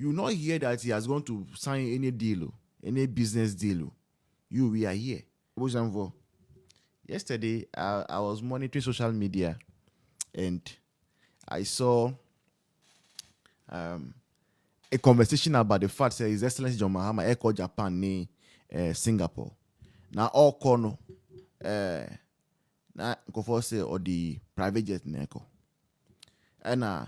you will not hear that he has gone to sign any deal, any business deal. We are here. Yesterday, I was monitoring social media and I saw a conversation about the fact that His Excellency John Mahama Eko Japan ni Singapore. Now all kono na nkofo say or the private jet neko. And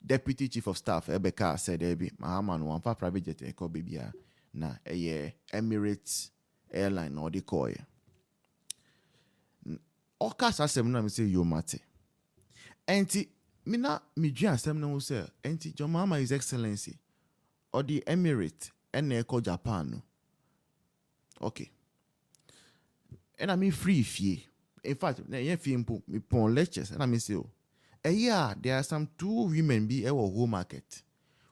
Deputy Chief of Staff Ebeka said ebi Mahama no one private jet eko baby na Emirates airline or the call. Okas asem na me say yo mate. Enti mina mi dua asem na wo say enti John Mahama His Excellency or the Emirates and eko Japan no. Okay. And I mean free fee. In fact, me pon lectures and I mean say there are some 2 women be our home market.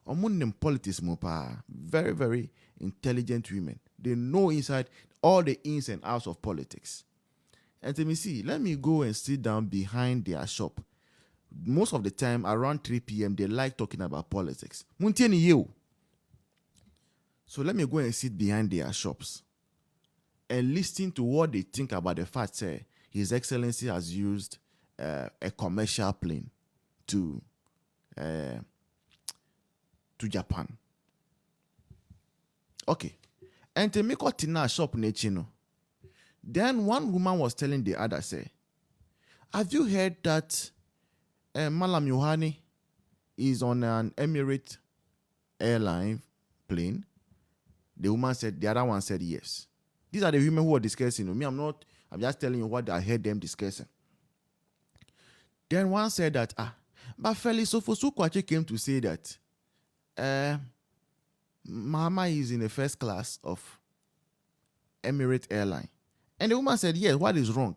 Among them politics mo pa. Very, very intelligent women. They know inside all the ins and outs of politics. And let me see, let me go and sit down behind their shop. Most of the time, around 3 p.m., they like talking about politics. So let me go and sit behind their shops and listen to what they think about the fact that His Excellency has used a commercial plane to Japan. Okay. And to make a shop nechino. Then one woman was telling the other, say, have you heard that Malam Yohani is on an Emirates airline plane? The woman said, the other one said yes. These are the women who are discussing. Me, I'm just telling you what I heard them discussing. Then one said that, but Felix Sofosu Kwache came to say that Mahama is in the first class of Emirates airline. And the woman said, yes, what is wrong?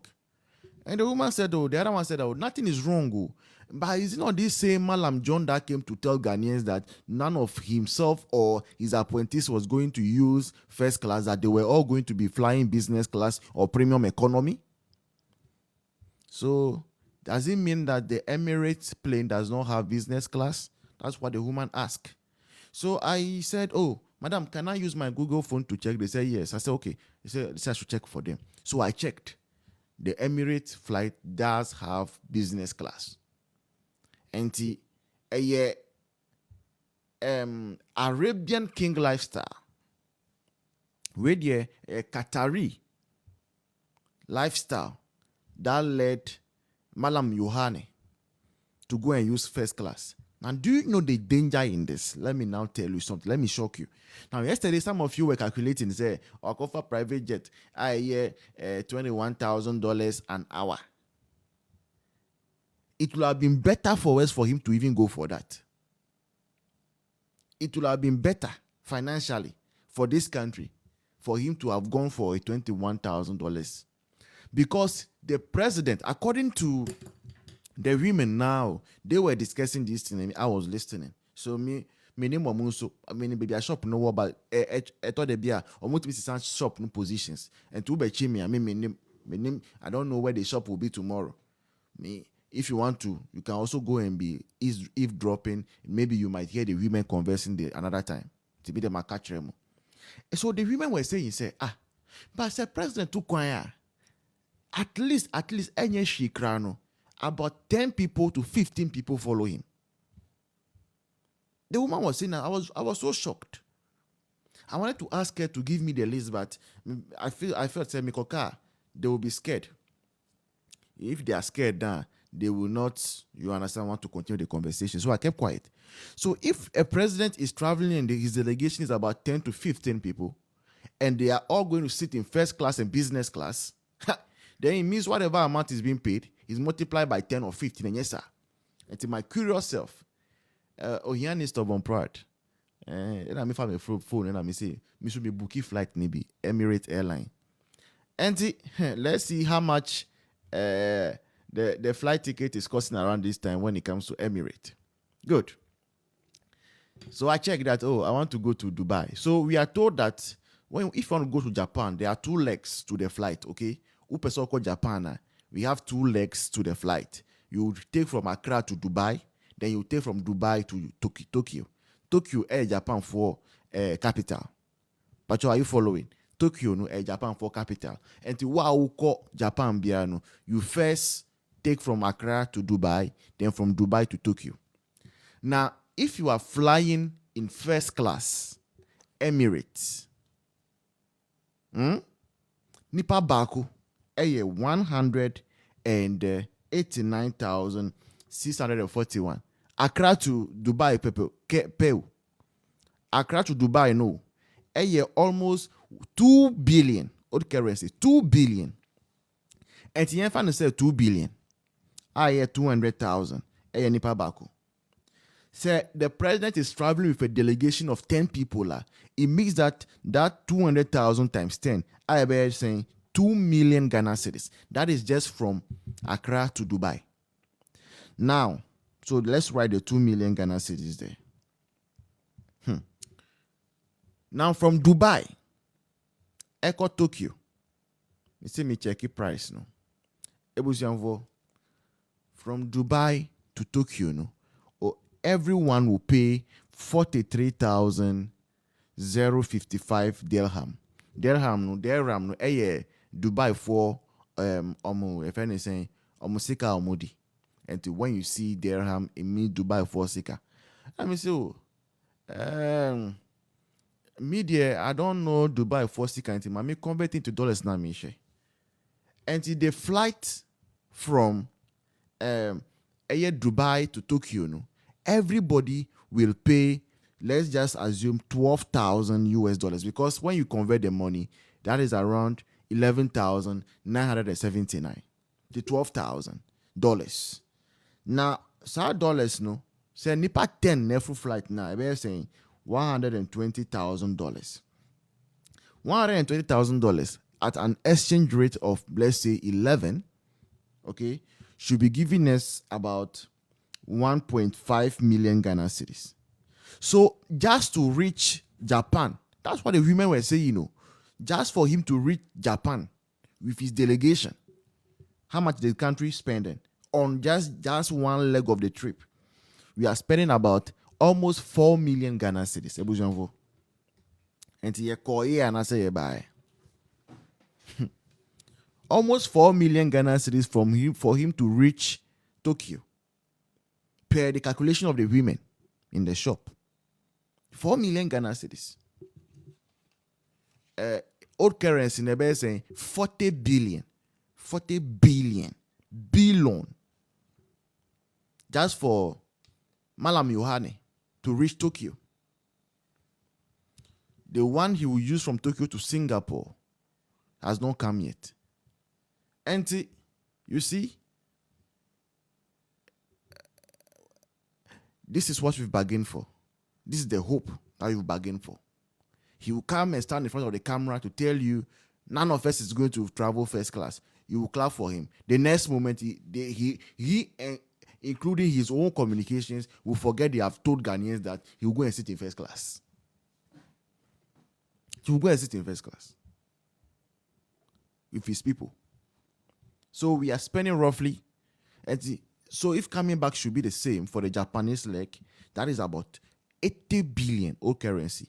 And the woman said, the other one said, nothing is wrong. But is it not this same Malam John that came to tell Ghanaians that none of himself or his apprentice was going to use first class, that they were all going to be flying business class or premium economy? So does it mean that the Emirates plane does not have business class? That's what the woman asked. So I said, madam, can I use my Google phone to check? They said, yes. I said, okay. They said, I should check for them. So I checked. The Emirates flight does have business class. And the Arabian King lifestyle, with a Qatari lifestyle that led Malam Yohani to go and use first class. Now, do you know the danger in this? Let me now tell you something. Let me shock you. Now, yesterday, some of you were calculating, say, for private jet, I hear $21,000 an hour. It would have been better for us for him to even go for that. It would have been better financially for this country for him to have gone for a $21,000. Because the president, according to the women now, they were discussing this thing and I was listening. So me name Wamunso, baby I shop no but I thought they be a almost shop no positions. And to be chimney, my name I don't know where the shop will be tomorrow. If you want to, you can also go and be eavesdropping. Maybe you might hear the women conversing another time. To be the makachremo. So the women were saying, but the president took at least any shikrano. About 10 people to 15 people follow him. The woman was saying that I was so shocked. I wanted to ask her to give me the list, but I felt say Mikoka, they will be scared. If they are scared, they will not, you understand, want to continue the conversation. So I kept quiet. So if a president is traveling and his delegation is about 10 to 15 people, and they are all going to sit in first class and business class, then it means whatever amount is being paid is multiplied by 10 or 15. And yes, sir. And to my curious self, he is stubborn pride. And I'm a phone and I say, me should be booking flight maybe Emirates airline. And let's see how much the flight ticket is costing around this time when it comes to Emirates. Good. So I checked that, I want to go to Dubai. So we are told that if you want to go to Japan, there are 2 legs to the flight, okay? Upesoko Japan, we have 2 legs to the flight. You take from Accra to Dubai, then you take from Dubai to Tokyo. Tokyo Japan for capital. But are you following? Tokyo no Japan for capital. And to what call Japan biano, you first take from Accra to Dubai, then from Dubai to Tokyo. Now, if you are flying in first class, Emirates, nipa baku, 189,641. Accra to Dubai, Peu. Accra to Dubai, no. Almost 2 billion. Old currency, 2 billion. And the fan say 2 billion. 200,000. Nipa baku. Say the president is traveling with a delegation of 10 people. It means that 200,000 times 10, I am saying 2 million Ghana cedis. That is just from Accra to Dubai. Now, so let's write the 2 million Ghana cedis there. Now from Dubai, Echo Tokyo. You see me check the price no. From Dubai to Tokyo no. Everyone will pay 43,055 dirham. Dirham no Dubai for if anything sika omodi. And when you see dirham, it means Dubai for sika. Let me see. Media, I don't know Dubai for sika and I may convert into dollars now, Misha. And the flight from Dubai to Tokyo no. Everybody will pay, let's just assume $12,000 because when you convert the money, that is around 11,979. The $12,000. Now, dollars no, say nipa 10 nefu flight now, we're saying $120,000. $120,000 at an exchange rate of, let's say, 11, okay, should be giving us about 1.5 million Ghana cedis. So just to reach Japan, that's what the women were saying, just for him to reach Japan with his delegation, how much the country spending on just one leg of the trip? We are spending about almost 4 million Ghana cedis. And I say bye. Almost 4 million Ghana cedis for him to reach Tokyo. Per the calculation of the women in the shop. 4 million Ghana cedis. Old currency in the saying 40 billion. 40 billion. Billion. Just for Malam Yohane to reach Tokyo. The one he will use from Tokyo to Singapore has not come yet. And you see, this is what we've bargained for. This is the hope that you've bargained for. He will come and stand in front of the camera to tell you none of us is going to travel first class. You will clap for him. The next moment, he including his own communications, will forget they have told Ghanaians that he will go and sit in first class. He will go and sit in first class with his people. So we are spending roughly, so if coming back should be the same for the Japanese leg, that is about 80 billion old currency.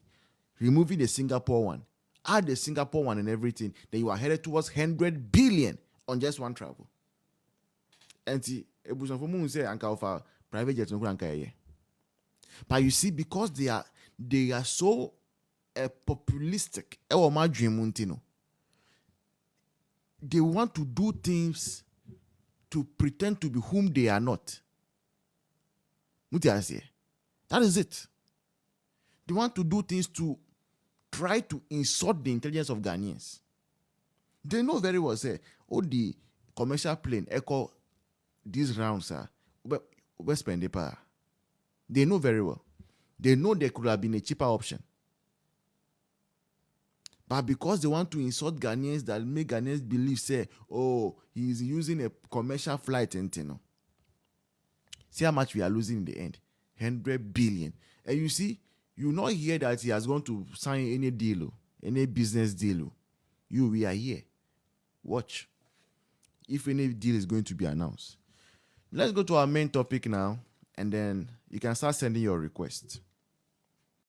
Removing the Singapore one, add the Singapore one and everything, then you are headed towards 100 billion on just one travel. And say private jets. But you see, because they are so populistic, they want to do things to pretend to be whom they are not. That is it. They want to do things to try to insult the intelligence of Ghanaians. They know very well, say, the commercial plane echo these rounds are spend the power. They know very well. They know there could have been a cheaper option. But because they want to insult Ghanaians, that make Ghanaians believe, say, he's using a commercial flight and see how much we are losing in the end. 100 billion. And you see, you not hear that he has gone to sign any deal, any business deal. We are here. Watch. If any deal is going to be announced. Let's go to our main topic now, and then you can start sending your requests.